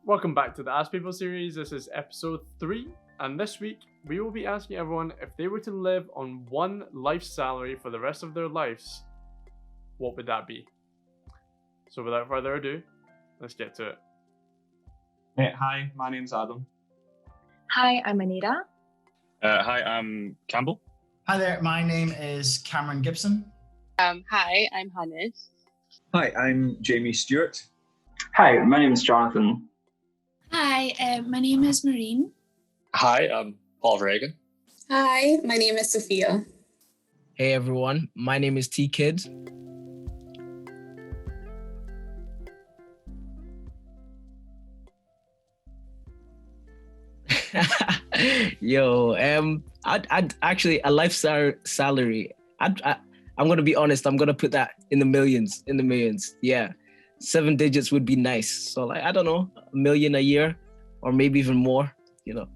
Welcome back to the Ask People series. This is episode 3, and this week we will be asking everyone if they were to live on one life salary for the rest of their lives, what would that be? So without further ado, let's get to it. Hi, my name's Adam. Hi, I'm Anita. Hi, I'm Campbell. Hi there, my name is Cameron Gibson. Hi, I'm Hannes. Hi, I'm Jamie Stewart. Hi, my name is Jonathan. Hi, my name is Maureen. Hi, I'm Paul Reagan. Hi, my name is Sophia. Hey everyone, my name is T-Kid. Yo, I'd actually a life salary. I'm gonna be honest. I'm gonna put that in the millions. Yeah, 7 digits would be nice. So like I don't know, $1 million a year, or maybe even more. You know.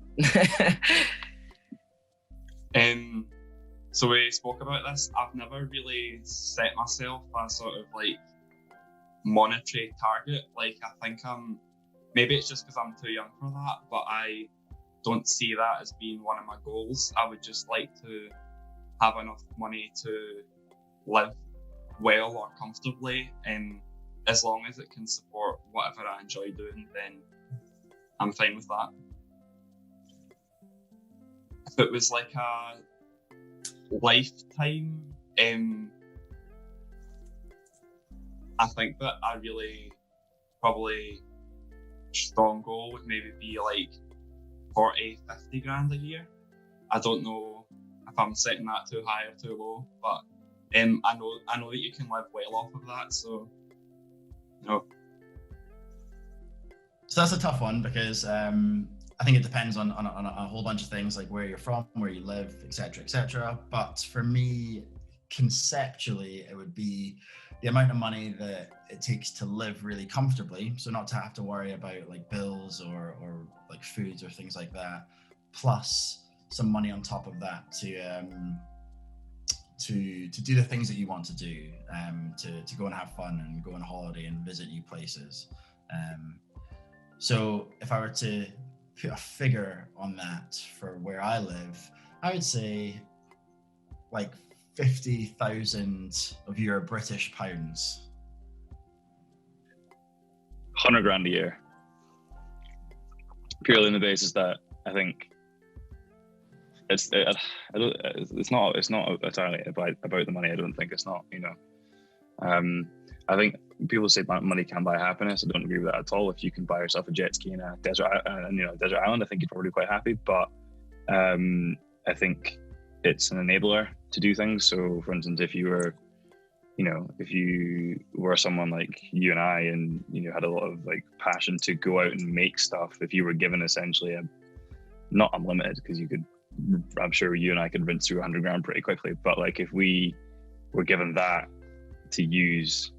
So we spoke about this. I've never really set myself a sort of like monetary target. Like I think maybe it's just because I'm too young for that, but I don't see that as being one of my goals. I would just like to have enough money to live well or comfortably, and as long as it can support whatever I enjoy doing, then I'm fine with that. If it was like a lifetime, I think that a really probably strong goal would maybe be like 40-50 grand a year. I don't know if I'm setting that too high or too low, but I know that you can live well off of that, so no. So that's a tough one because I think it depends on a whole bunch of things, like where you're from, where you live, etc., etc. But for me, conceptually, it would be the amount of money that it takes to live really comfortably, so not to have to worry about like bills or like foods or things like that, plus some money on top of that to do the things that you want to do, to go and have fun and go on holiday and visit new places. So if I were to put a figure on that for where I live, I would say like 50,000 of your British pounds. 100 grand a year. Purely on the basis that I think it's not entirely about the money. I don't think it's not, you know. I think people say money can buy happiness. I don't agree with that at all. If you can buy yourself a jet ski in a desert island, I think you're probably quite happy. But I think it's an enabler to do things. So, for instance, if you were someone like you and I, and had a lot of like passion to go out and make stuff, if you were given essentially not unlimited, because I'm sure you and I could rinse through 100 grand pretty quickly. But like if we were given that to use,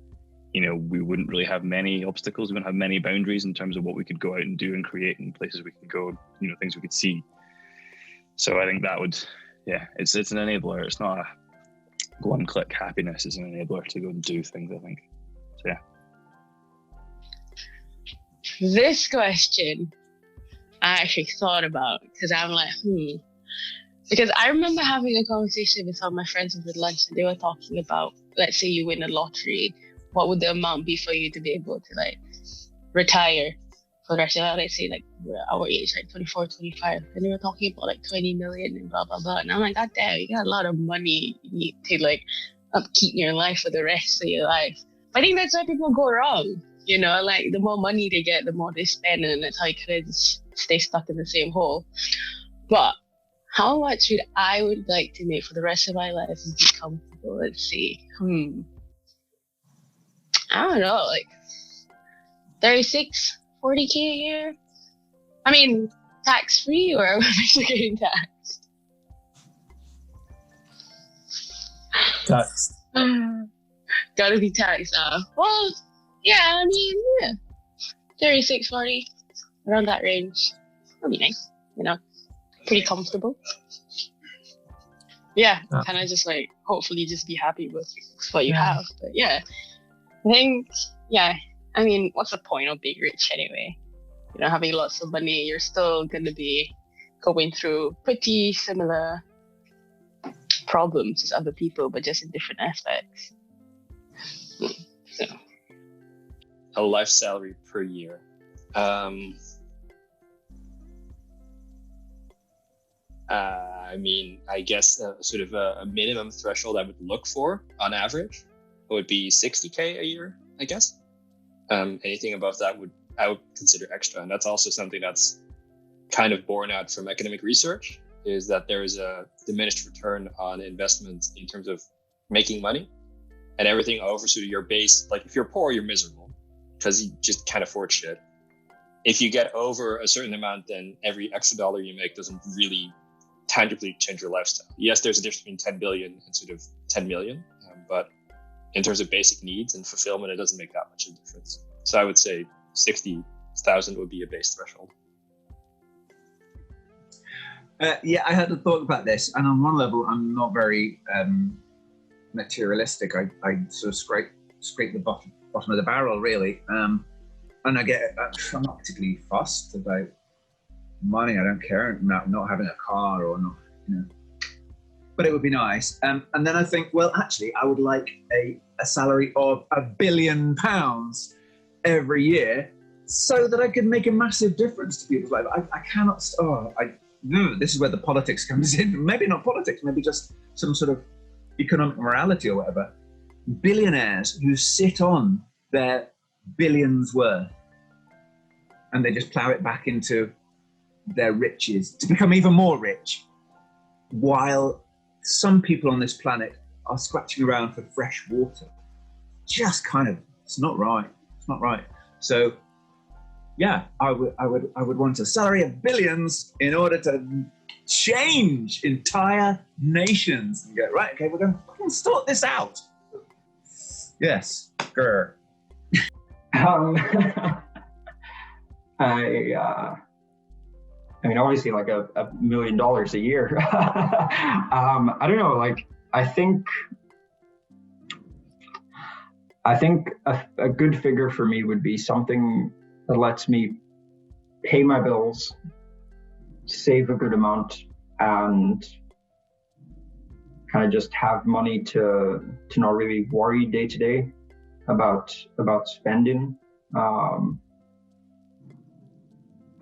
we wouldn't really have many obstacles. We wouldn't have many boundaries in terms of what we could go out and do and create, and places we can go, things we could see. So I think that would, it's an enabler. It's not a one-click happiness. It's an enabler to go and do things, I think. So yeah. This question I actually thought about, because I'm like, Because I remember having a conversation with some of my friends over lunch, and they were talking about, let's say you win a lottery, what would the amount be for you to be able to like retire for the rest of your life? Let's say like our age, like 24, 25. And they were talking about like 20 million and blah, blah, blah. And I'm like, God damn, you got a lot of money you need to like upkeep your life for the rest of your life. I think that's where people go wrong. Like the more money they get, the more they spend, and that's how you kind of just stay stuck in the same hole. But how much I would like to make for the rest of my life and be comfortable? Let's see. I don't know, like 36, 40K a year? I mean, tax-free, or am I getting taxed? Tax. Gotta be taxed. Well, yeah, 36, 40, around that range. That'd be nice, pretty comfortable. Yeah, kind of just like, hopefully just be happy with what you have. But yeah, I think, what's the point of being rich anyway? having lots of money, you're still going to be going through pretty similar problems as other people, but just in different aspects. So. A life salary per year. I mean, I guess sort of a minimum threshold I would look for on average would be 60K a year, I guess. Anything above that I would consider extra. And that's also something that's kind of borne out from academic research, is that there is a diminished return on investment in terms of making money, and everything over sort of your base. Like if you're poor, you're miserable because you just can't afford shit. If you get over a certain amount, then every extra dollar you make doesn't really tangibly change your lifestyle. Yes, there's a difference between 10 billion and sort of 10 million, but in terms of basic needs and fulfillment, it doesn't make that much of a difference. So I would say 60,000 would be a base threshold. Yeah, I had a thought about this, and on one level, I'm not very materialistic. I sort of scrape the bottom of the barrel, really, and I'm not particularly fussed about money. I don't care not having a car or not, but it would be nice. And then I think, well, actually, I would like a salary of £1 billion every year, so that I could make a massive difference to people's lives. I cannot. This is where the politics comes in. Maybe not politics, maybe just some sort of economic morality or whatever. Billionaires who sit on their billions worth, and they just plow it back into their riches to become even more rich, while some people on this planet are scratching around for fresh water. Just kind of, it's not right. It's not right. So, yeah, I would want a salary of billions in order to change entire nations and go, right, okay, we're going to sort this out. Yes, grr. I mean, obviously, like $1 million a year. I don't know. Like, I think a good figure for me would be something that lets me pay my bills, save a good amount, and kind of just have money to not really worry day to day about spending. I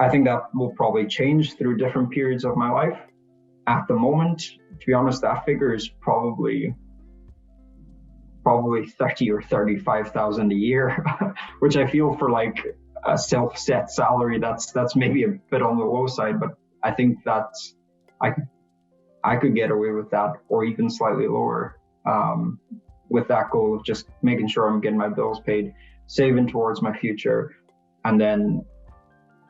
think that will probably change through different periods of my life. At the moment, to be honest, that figure is probably 30 or 35,000 a year, which I feel for like a self-set salary, that's maybe a bit on the low side, but I think that's I could get away with that, or even slightly lower, with that goal of just making sure I'm getting my bills paid, saving towards my future, and then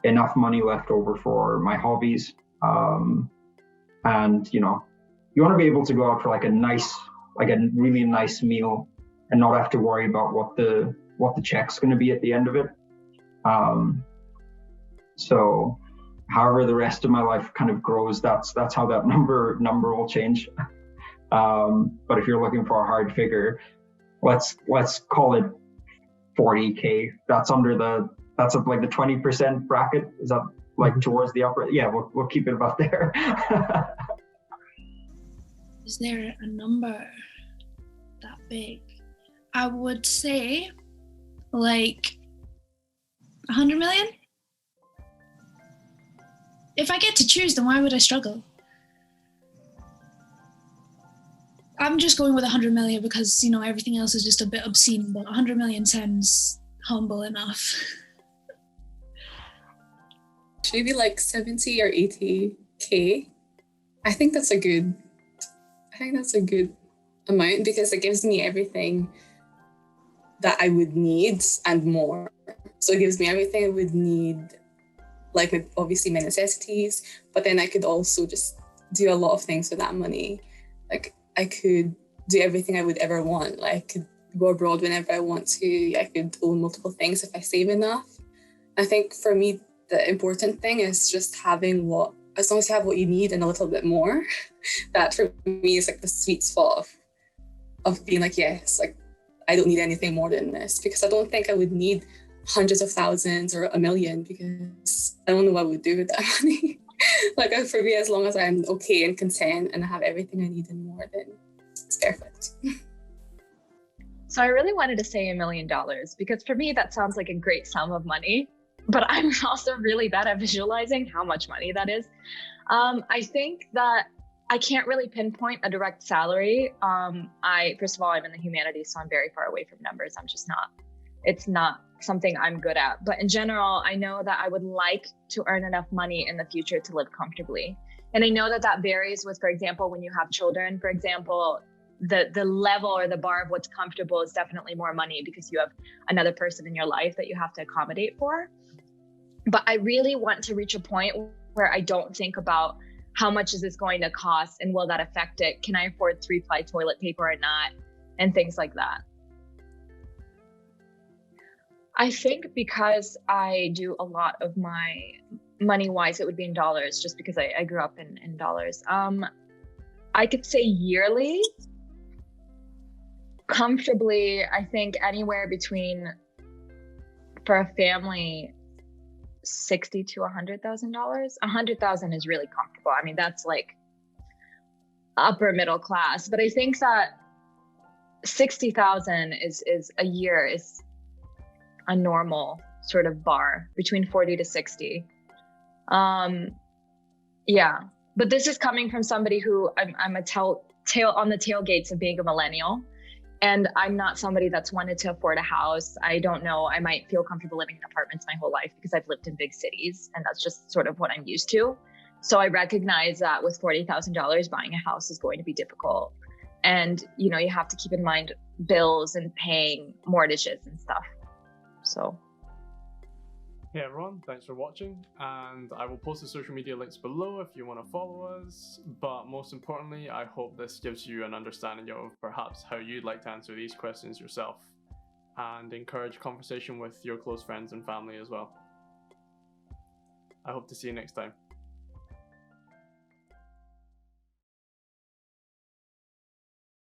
enough money left over for my hobbies. And you want to be able to go out for like a really nice meal and not have to worry about what the check's going to be at the end of it. So however the rest of my life kind of grows, that's how that number will change. But if you're looking for a hard figure, let's call it 40K. That's up like the 20% bracket. Is that like towards the upper? Yeah, we'll keep it about there. Is there a number that big? I would say like 100 million. If I get to choose, then why would I struggle? I'm just going with 100 million because, everything else is just a bit obscene, but 100 million sounds humble enough. Maybe like 70 or 80K. I think that's a good amount, because it gives me everything that I would need and more. So it gives me everything I would need, like obviously my necessities, but then I could also just do a lot of things with that money. Like I could do everything I would ever want. Like I could go abroad whenever I want to. I could own multiple things if I save enough. I think for me, the important thing is just having as long as you have what you need and a little bit more, that for me is like the sweet spot of being like, yes, like I don't need anything more than this, because I don't think I would need hundreds of thousands or $1 million, because I don't know what I would do with that money. Like for me, as long as I'm okay and content and I have everything I need and more, then it's perfect. So I really wanted to say $1 million because for me, that sounds like a great sum of money, but I'm also really bad at visualizing how much money that is. I think that I can't really pinpoint a direct salary. First of all, I'm in the humanities, so I'm very far away from numbers. It's not something I'm good at. But in general, I know that I would like to earn enough money in the future to live comfortably. And I know that that varies with, for example, when you have children, for example, the level or the bar of what's comfortable is definitely more money because you have another person in your life that you have to accommodate for. But I really want to reach a point where I don't think about how much is this going to cost and will that affect it? Can I afford 3-ply toilet paper or not? And things like that. I think because I do a lot of my money-wise, it would be in dollars just because I grew up in dollars. I could say yearly, comfortably, I think anywhere between, for a family, $60,000 to $100,000. $100,000 is really comfortable. I mean, that's like upper middle class. But I think that 60,000 is a year is a normal sort of bar, between 40 to 60. Yeah, but this is coming from somebody who I'm a tail on the tailgates of being a millennial. And I'm not somebody that's wanted to afford a house. I don't know. I might feel comfortable living in apartments my whole life because I've lived in big cities and that's just sort of what I'm used to. So I recognize that with $40,000, buying a house is going to be difficult. And, you have to keep in mind bills and paying mortgages and stuff. So. Hey everyone, thanks for watching, and I will post the social media links below if you want to follow us, but most importantly, I hope this gives you an understanding of perhaps how you'd like to answer these questions yourself, and encourage conversation with your close friends and family as well. I hope to see you next time.